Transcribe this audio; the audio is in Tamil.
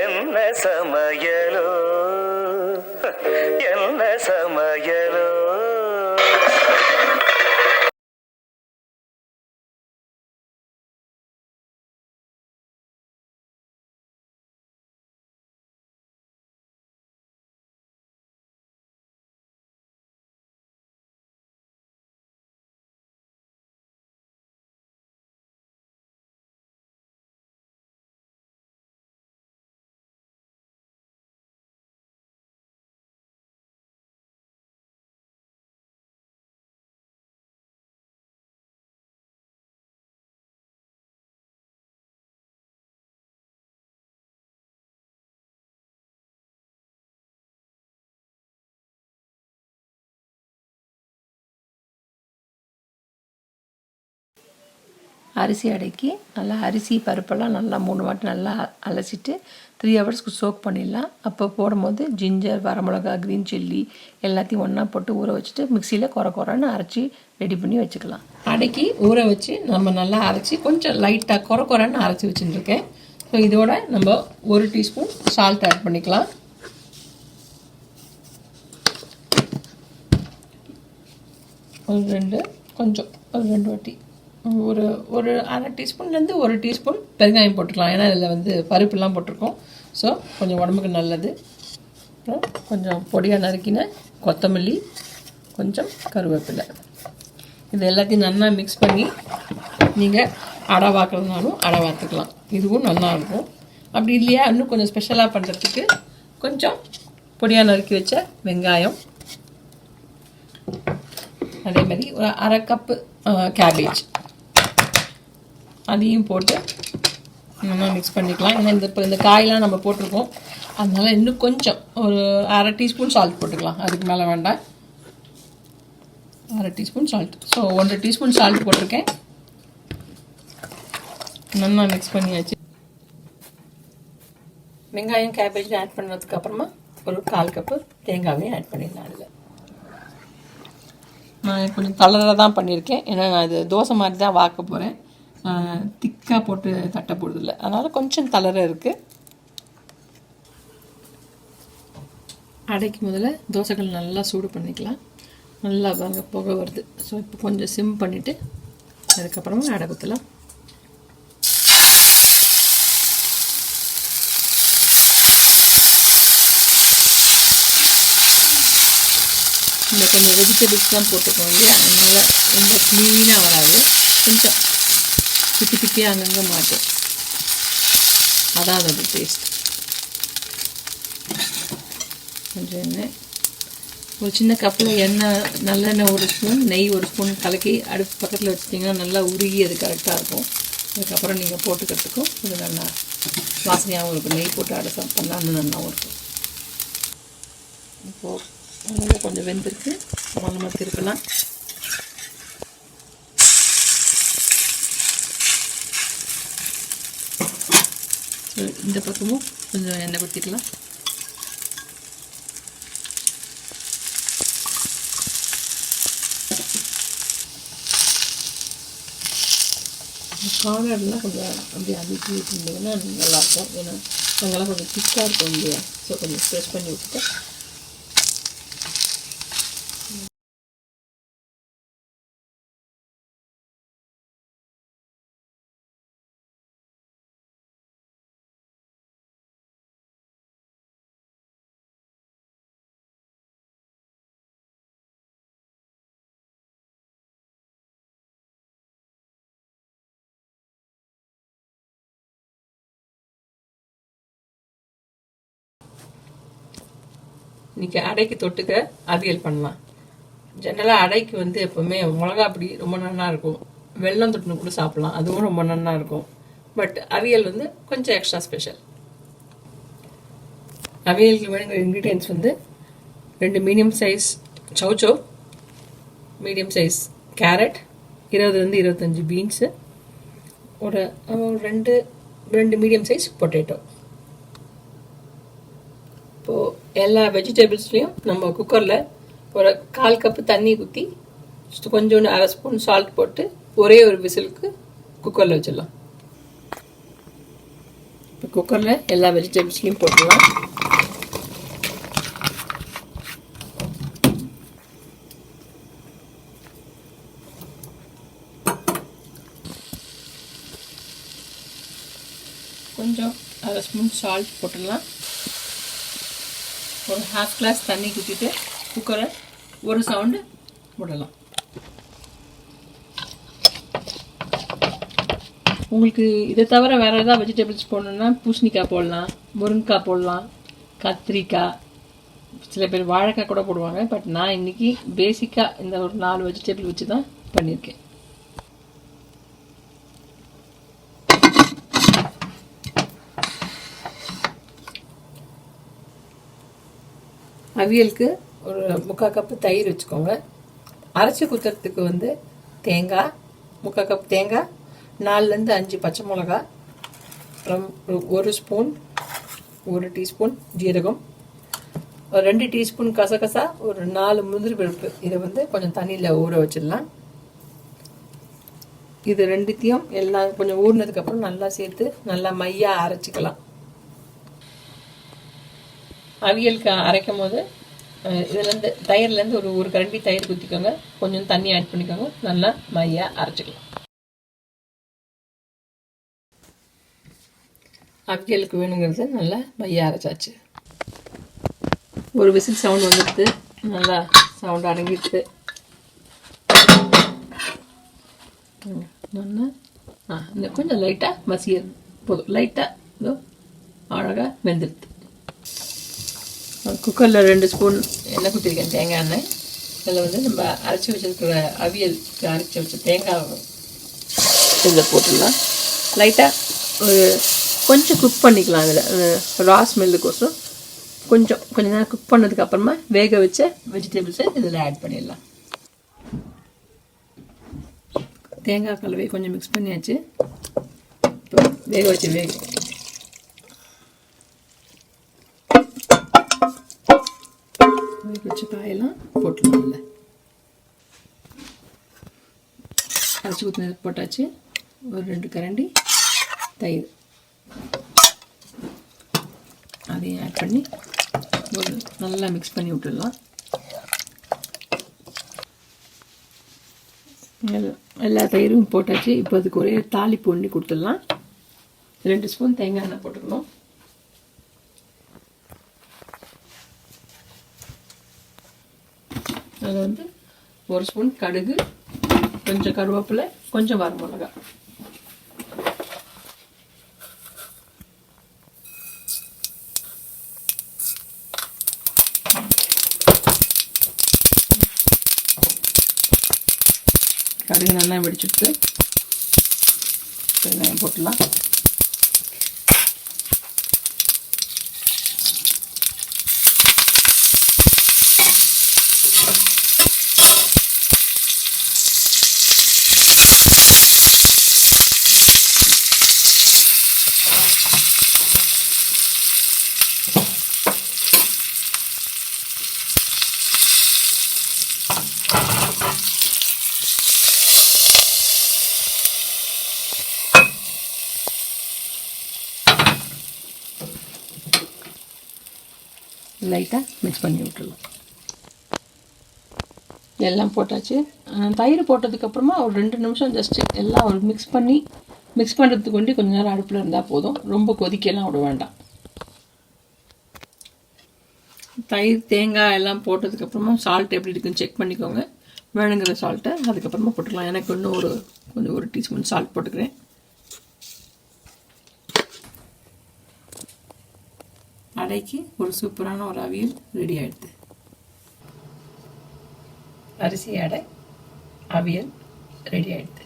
என்ன சமையலோ என்ன சமையலோ. அரிசி அடைக்கி நல்லா அரிசி பருப்பெல்லாம் நல்லா 3 வாட்டி நல்லா அலசிட்டு 3 ஹவர்ஸ்க்கு சோக் பண்ணிடலாம். அப்போ போடும்போது ஜிஞ்சர், வரமிளகா, க்ரீன் சில்லி எல்லாத்தையும் ஒன்றா போட்டு ஊற வச்சுட்டு மிக்சியில் குறைன்னு அரைச்சி ரெடி பண்ணி வச்சுக்கலாம். அடைக்கி ஊற வச்சு நம்ம நல்லா அரைச்சி கொஞ்சம் லைட்டாக குறைன்னு அரைச்சி வச்சுட்டுருக்கேன். ஸோ இதோட நம்ம 1 டீஸ்பூன் சால்ட் ஆட் பண்ணிக்கலாம். ஒரு 2 வாட்டி ஒரு அரை டீஸ்பூன்லேருந்து 1 டீஸ்பூன் பெருங்காயம் போட்டுக்கலாம். ஏன்னா இதில் பருப்புலாம் போட்டிருக்கோம். ஸோ கொஞ்சம் உடம்புக்கு நல்லது. அப்புறம் கொஞ்சம் பொடியாக நறுக்கின கொத்தமல்லி, கொஞ்சம் கருவேப்பிலை, இது எல்லாத்தையும் நல்லா மிக்ஸ் பண்ணி நீங்கள் அடை வாக்குறதுனாலும் அடை வாத்துக்கலாம். இதுவும் நல்லாயிருக்கும். அப்படி இல்லையா இன்னும் கொஞ்சம் ஸ்பெஷலாக பண்ணுறதுக்கு கொஞ்சம் பொடியாக நறுக்கி வச்ச வெங்காயம், அதே மாதிரி ஒரு அரை கப்பு கேபேஜ் அதையும் போட்டு நல்லா மிக்ஸ் பண்ணிக்கலாம். ஏன்னா இந்த காயெலாம் நம்ம போட்டிருக்கோம், அதனால இன்னும் கொஞ்சம் ஒரு அரை டீஸ்பூன் சால்ட் போட்டுக்கலாம். அதுக்கு மேலே வேண்டாம், அரை teaspoon salt. So 1 teaspoon salt போட்டிருக்கேன். நல்லா மிக்ஸ் பண்ணியாச்சு. வெங்காயம் கேபேஜ் ஆட் பண்ணதுக்கப்புறமா ஒரு 1/4 கப்பு தேங்காவையும் ஆட் பண்ணிடலாம். அதில் நான் கொஞ்சம் தளராக தான் பண்ணியிருக்கேன். ஏன்னா நான் இது தோசை மாதிரி தான் வாக்க போகிறேன். திக்காக போட்டு தட்ட போடுறதில்ல, அதனால் கொஞ்சம் தளர இருக்குது. அடைக்கு முதல்ல தோசைகள் நல்லா சூடு பண்ணிக்கலாம். நல்லா புகை வருது. ஸோ இப்போ கொஞ்சம் சிம் பண்ணிவிட்டு அதுக்கப்புறமா அடை குத்தலாம். இந்த கொஞ்சம் வெஜிடபிள்ஸ்லாம் போட்டுக்கோங்க இல்லையா, அதனால் ரொம்ப க்ளீனாக வராது. கொஞ்சம் திப்பி திப்பியாக அங்கங்கே மாட்டோம். அதான் அதோட டேஸ்ட். கொஞ்சம் எண்ணெய், ஒரு சின்ன கப்பில் எண்ணெய், நல்லெண்ணெய் 1 ஸ்பூன், நெய் 1 ஸ்பூன் கலக்கி அடுப்பு பக்கத்தில் வச்சுட்டிங்கன்னா நல்லா உருகி அது கரெக்டாக இருக்கும். அதுக்கப்புறம் நீங்கள் போட்டுக்கிறதுக்கும் இது நல்லா வாசனையாகவும் இருக்கும். நெய் போட்டு அடை பண்ணால் இன்னும் நல்லாவும் இருக்கும். இப்போது நல்லா கொஞ்சம் வெந்திருக்கு, நம்ம திருப்பலாம். இந்த பக்கமும் கொஞ்சம் எண்ணெய் ஊற்றிக்கலாம். கார்னர்லாம் கொஞ்சம் அப்படியே அடிக்கி விட்டுருந்தீங்கன்னா நல்லாயிருக்கும். ஏன்னா அங்கெல்லாம் கொஞ்சம் திக்காக இருக்கும் இல்லையா, ஸோ கொஞ்சம் ஸ்ப்ரெஷ் பண்ணி விட்டுட்டு இன்றைக்கி அடைக்கு தொட்டுக்க அவியல் பண்ணலாம். ஜென்ரலாக அடைக்கு எப்போவுமே மிளகா அப்படி ரொம்ப நல்லா இருக்கும். வெல்லம் தொட்டுன்னு கூட சாப்பிட்லாம், அதுவும் ரொம்ப நல்லா இருக்கும். பட் அவியல் கொஞ்சம் எக்ஸ்ட்ரா ஸ்பெஷல். அவியலுக்கு வேணுங்கிற ingredients 2 medium size chow chow, medium size carrot, 20 to 25 beans, ஒரு 2 மீடியம் சைஸ் பொட்டேட்டோ. இப்போது எல்லா வெஜிடபிள்ஸ்லேயும் நம்ம குக்கரில் ஒரு 1/4 கப்பு தண்ணி ஊற்றி கொஞ்சோண்டு அரை ஸ்பூன் சால்ட் போட்டு ஒரே ஒரு விசிலுக்கு குக்கரில் வச்சிடலாம். இப்போ குக்கரில் எல்லா வெஜிடபிள்ஸ்லையும் போட்டுடலாம். கொஞ்சம் 1/2 ஸ்பூன் சால்ட் போட்டுடலாம். ஒரு 1/2 கிளாஸ் தண்ணி ஊற்றிட்டு குக்கரை ஒரு சவுண்டு விடலாம். உங்களுக்கு இதை தவிர வேறு ஏதாவது வெஜிடபிள்ஸ் போடணுன்னா பூசணிக்காய் போடலாம், முருங்கைக்காய் போடலாம், கத்திரிக்காய், சில பேர் வாழைக்காய் கூட போடுவாங்க. பட் நான் இன்றைக்கி பேசிக்காக இந்த ஒரு 4 வெஜிடபிள் வச்சு தான் பண்ணியிருக்கேன். அவியலுக்கு ஒரு 3/4 கப்பு தயிர் வச்சுக்கோங்க. அரைச்சி குத்துறதுக்கு வந்து தேங்காய் 3/4 கப் தேங்காய், 4லேருந்து 5 பச்சை மிளகா, அப்புறம் 1 ஸ்பூன் 1 டீஸ்பூன் ஜீரகம், ஒரு 2 டீஸ்பூன் கசகசா, ஒரு 4 முந்திரி பருப்பு. இதை வந்து கொஞ்சம் தண்ணியில் ஊற வச்சிடலாம். இது ரெண்டுத்தையும் எல்லாம் கொஞ்சம் ஊறினதுக்கப்புறம் நல்லா சேர்த்து நல்லா மையாக அரைச்சிக்கலாம். அவியலுக்கு அரைக்கும் போது இதுலேருந்து தயிர்லேருந்து ஒரு கரண்டி தயிர் ஊற்றிக்கோங்க. கொஞ்சம் தண்ணி ஆட் பண்ணிக்கோங்க. நல்லா மையாக அரைச்சிக்கலாம். அவியலுக்கு வேணுங்கிறது நல்லா மையாக அரைச்சாச்சு. ஒரு விசில் சவுண்ட் வந்துடுது. நல்லா சவுண்ட் அடங்கிடுது. நல்லா இந்த கொஞ்சம் லைட்டாக மசியது போதும். லைட்டாக இதோ அழகாக வெந்துடுது. குக்கரில் 2 ஸ்பூன் எண்ணெய் ஊற்றிருக்கேன், தேங்காய் எண்ணெய். இதில் வந்து நம்ம அரைச்சி வச்சுருக்கிற அவியலுக்கு அரைச்சி வச்ச தேங்காய் இதில் போட்டுடலாம். லைட்டாக ஒரு கொஞ்சம் குக் பண்ணிக்கலாம். அதில் ரா ஸ்மெல்லுக்கோசரம் கொஞ்சம் நேரம் குக் பண்ணதுக்கப்புறமா வேக வச்ச வெஜிடபிள்ஸை இதில் ஆட் பண்ணிடலாம். தேங்காய் கலவை கொஞ்சம் மிக்ஸ் பண்ணியாச்சு. இப்போ வேக வச்ச காயெல்லாம் போட்டுடலாம். இல்லை அரைச்சி ஊற்றினது போட்டாச்சு. ஒரு 2 கரண்டி தயிர் அதையும் ஆட் பண்ணி ஒரு நல்லா மிக்ஸ் பண்ணி விட்டுடலாம். எல்லா தயிரும் போட்டாச்சு. இப்போ அதுக்கு ஒரே தாளிப்பு பண்ணி கொடுத்துடலாம். 2 ஸ்பூன் தேங்காய் எண்ணெய் போட்டுக்கணும். அதில் வந்து 1 ஸ்பூன் கடுகு, கொஞ்சம் கருவேப்பிலை, கொஞ்சம் வரமிளகா. கடுகு நல்லா வெடிச்சுட்டு வெங்காயம் போட்டுடலாம். லைட்டாக மிக்ஸ் பண்ணி விட்டுடலாம். எல்லாம் போட்டாச்சு. தயிர் போட்டதுக்கப்புறமா ஒரு 2 நிமிஷம் ஜஸ்ட்டு எல்லாம் ஒரு மிக்ஸ் பண்ணுறதுக்கு வேண்டி கொஞ்சம் நேரம் அடுப்பில் இருந்தால் போதும். ரொம்ப கொதிக்கலாம் விட வேண்டாம். தயிர் தேங்காய் எல்லாம் போட்டதுக்கப்புறமா சால்ட் எப்படி இருக்குன்னு செக் பண்ணிக்கோங்க. வேணுங்கிற சால்ட்டை அதுக்கப்புறமா போட்டுக்கலாம். எனக்கு இன்னும் கொஞ்சம் 1 டீஸ்பூன் சால்ட் போட்டுக்கிறேன். அடைக்கு ஒரு சூப்பரான ஒரு அவியல் ரெடி ஆகிடுது. அரிசி அடை அவியல் ரெடி ஆகிடுது.